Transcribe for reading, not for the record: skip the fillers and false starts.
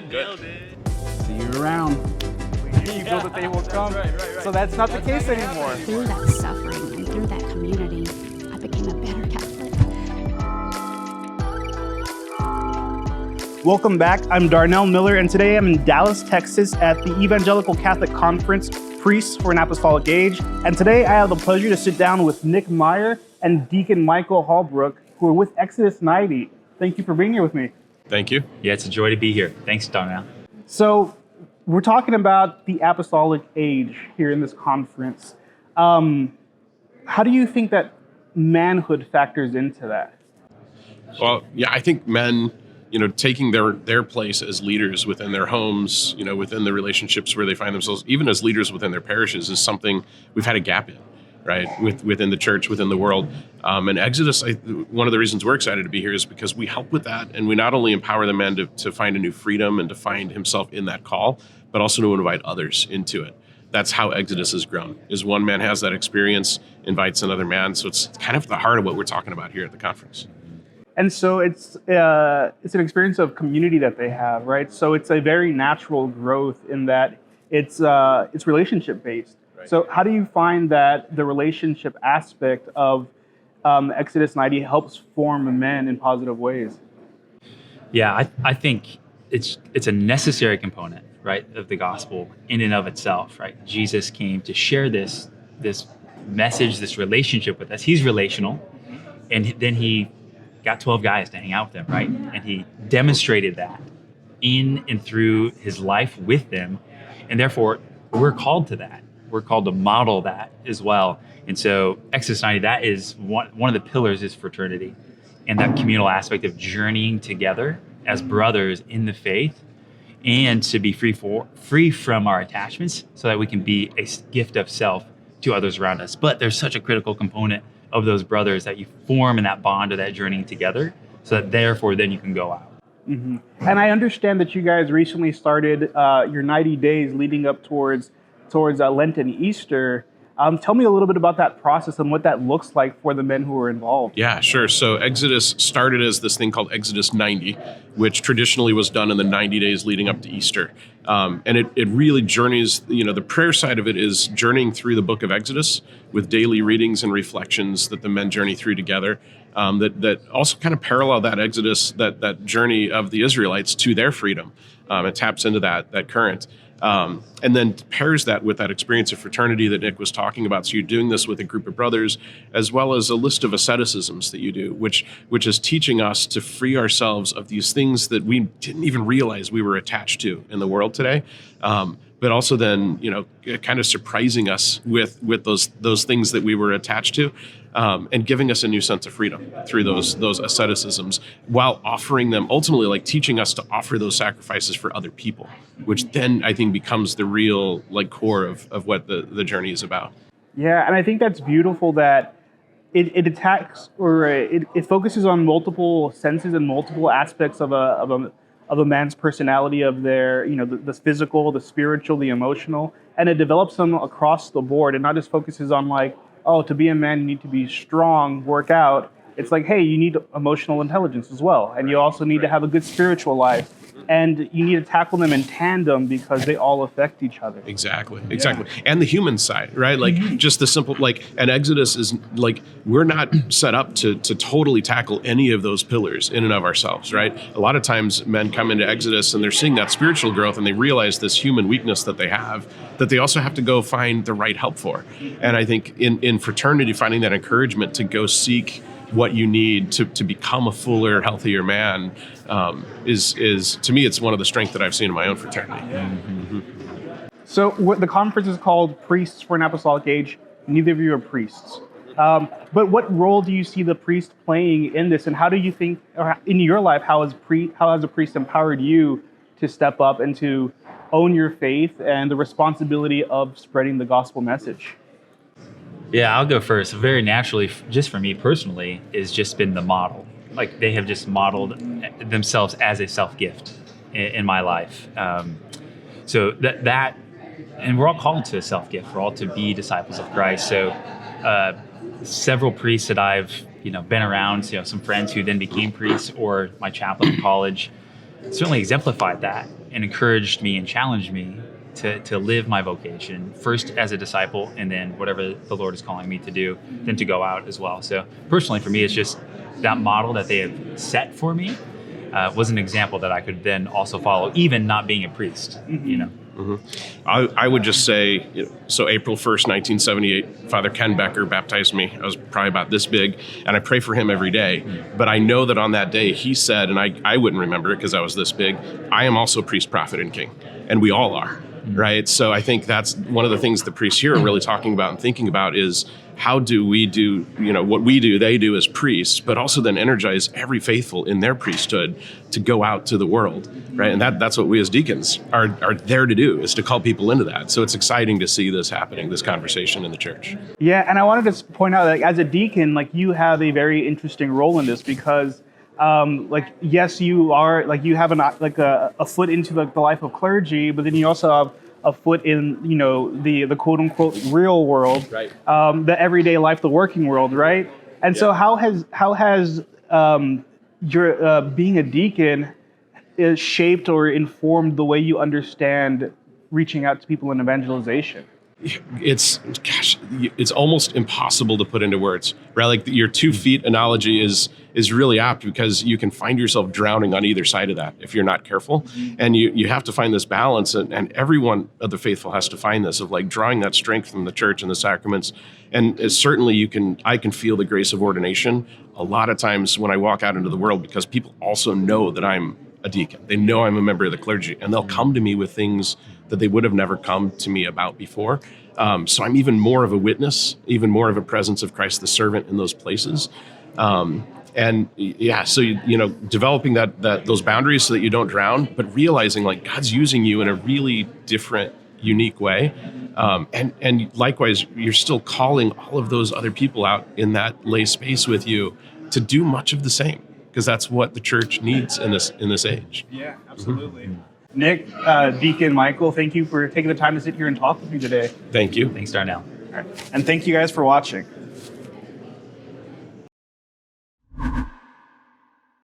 Nailed it. See you around. You feel that they will come. Right. So that's not the case anymore. Through that suffering and through that community, I became a better Catholic. Welcome back. I'm Darnell Miller, and today I'm in Dallas, Texas at the Evangelical Catholic Conference, Priests for an Apostolic Age. And today I have the pleasure to sit down with Nick Meyer and Deacon Michael Halbrook, who are with Exodus 90. Thank you for being here with me. Thank you. Yeah, it's a joy to be here. Thanks, Darnell. So we're talking about the Apostolic Age here in this conference. How do you think that manhood factors into that? Well, yeah, I think men, taking their place as leaders within their homes, within the relationships where they find themselves, even as leaders within their parishes, is something we've had a gap in, right? Within the church, within the world. And Exodus, one of the reasons we're excited to be here is because we help with that. And we not only empower the man to find a new freedom and to find himself in that call, but also to invite others into it. That's how Exodus has grown, is one man has that experience, invites another man. So it's kind of the heart of what we're talking about here at the conference. And so it's an experience of community that they have, right? So it's a very natural growth in that it's relationship based. Right. So how do you find that the relationship aspect of Exodus 90 helps form men in positive ways? Yeah, I think it's a necessary component, right, of the gospel in and of itself, right? Jesus came to share this message, this relationship with us. He's relational, and then he got 12 guys to hang out with him, right? And he demonstrated that in and through his life with them, and therefore we're called to that. We're called to model that as well. And so Exodus 90, that is one of the pillars is fraternity, and that communal aspect of journeying together as brothers in the faith, and to be free from our attachments so that we can be a gift of self to others around us. But there's such a critical component of those brothers that you form in that bond of that journeying together, so that therefore then you can go out. Mm-hmm. And I understand that you guys recently started your 90 days leading up towards Lent and Easter. Tell me a little bit about that process and what that looks like for the men who are involved. Yeah, sure. So Exodus started as this thing called Exodus 90, which traditionally was done in the 90 days leading up to Easter. And it really journeys, the prayer side of it is journeying through the book of Exodus with daily readings and reflections that the men journey through together. That also kind of parallel that Exodus, that journey of the Israelites to their freedom. It taps into that current. And then pairs that with that experience of fraternity that Nick was talking about. So you're doing this with a group of brothers, as well as a list of asceticisms that you do, which is teaching us to free ourselves of these things that we didn't even realize we were attached to in the world today. But also then, kind of surprising us with those things that we were attached to, and giving us a new sense of freedom through those asceticisms, while offering them, ultimately like teaching us to offer those sacrifices for other people, which then I think becomes the real core of what the journey is about. Yeah, and I think that's beautiful that it attacks, or it focuses on multiple senses and multiple aspects of a man's personality, of their, the physical, the spiritual, the emotional, and it develops them across the board. And not just focuses on to be a man, you need to be strong, work out. It's like, hey, you need emotional intelligence as well. And you also need to have a good spiritual life. And you need to tackle them in tandem because they all affect each other. Exactly. Yeah. And the human side, right? Just the simple, and Exodus is we're not set up to totally tackle any of those pillars in and of ourselves, right? A lot of times men come into Exodus and they're seeing that spiritual growth and they realize this human weakness that they have, that they also have to go find the right help for. And I think in fraternity, finding that encouragement to go seek what you need to become a fuller, healthier man is to me, it's one of the strengths that I've seen in my own fraternity. Mm-hmm. So the conference is called Priests for an Apostolic Age. Neither of you are priests. But what role do you see the priest playing in this? And how do you think, or in your life, how has a priest empowered you to step up and to own your faith and the responsibility of spreading the gospel message? Yeah, I'll go first. Very naturally, just for me personally, is just been the model. They have just modeled themselves as a self-gift in my life. So that, and we're all called to a self-gift. We're all to be disciples of Christ. So several priests that I've been around, some friends who then became priests, or my chaplain in college, certainly exemplified that and encouraged me and challenged me to live my vocation first as a disciple, and then whatever the Lord is calling me to do, then to go out as well. So personally for me, it's just that model that they have set for me was an example that I could then also follow, even not being a priest, you know. I would just say, so April 1st, 1978, Father Ken Becker baptized me. I was probably about this big, and I pray for him every day. But I know that on that day he said, and I wouldn't remember it because I was this big, I am also priest, prophet, and king. And we all are, right? So I think that's one of the things the priests here are really talking about and thinking about is how do we do, what we do, they do as priests, but also then energize every faithful in their priesthood to go out to the world, right? And that's what we as deacons are there to do, is to call people into that. So it's exciting to see this happening, this conversation in the church. Yeah, and I wanted to point out that as a deacon, you have a very interesting role in this because, yes, you are, you have a foot into the life of clergy, but then you also have a foot in, the quote unquote real world, Right. The everyday life, the working world, right? And so how has your being a deacon is shaped or informed the way you understand reaching out to people in evangelization? It's almost impossible to put into words, right? Like your 2 feet analogy is really apt because you can find yourself drowning on either side of that if you're not careful. And you have to find this balance, and everyone of the faithful has to find this of drawing that strength from the church and the sacraments. And certainly I can feel the grace of ordination a lot of times when I walk out into the world, because people also know that I'm a deacon. They know I'm a member of the clergy, and they'll come to me with things that they would have never come to me about before. So I'm even more of a witness, even more of a presence of Christ the servant in those places. So developing those boundaries so that you don't drown, but realizing God's using you in a really different, unique way. And likewise, you're still calling all of those other people out in that lay space with you to do much of the same, because that's what the church needs in this age. Yeah, absolutely. Nick, Deacon Michael, thank you for taking the time to sit here and talk with me today. Thank you. Thanks, Darnell. All right. And thank you guys for watching.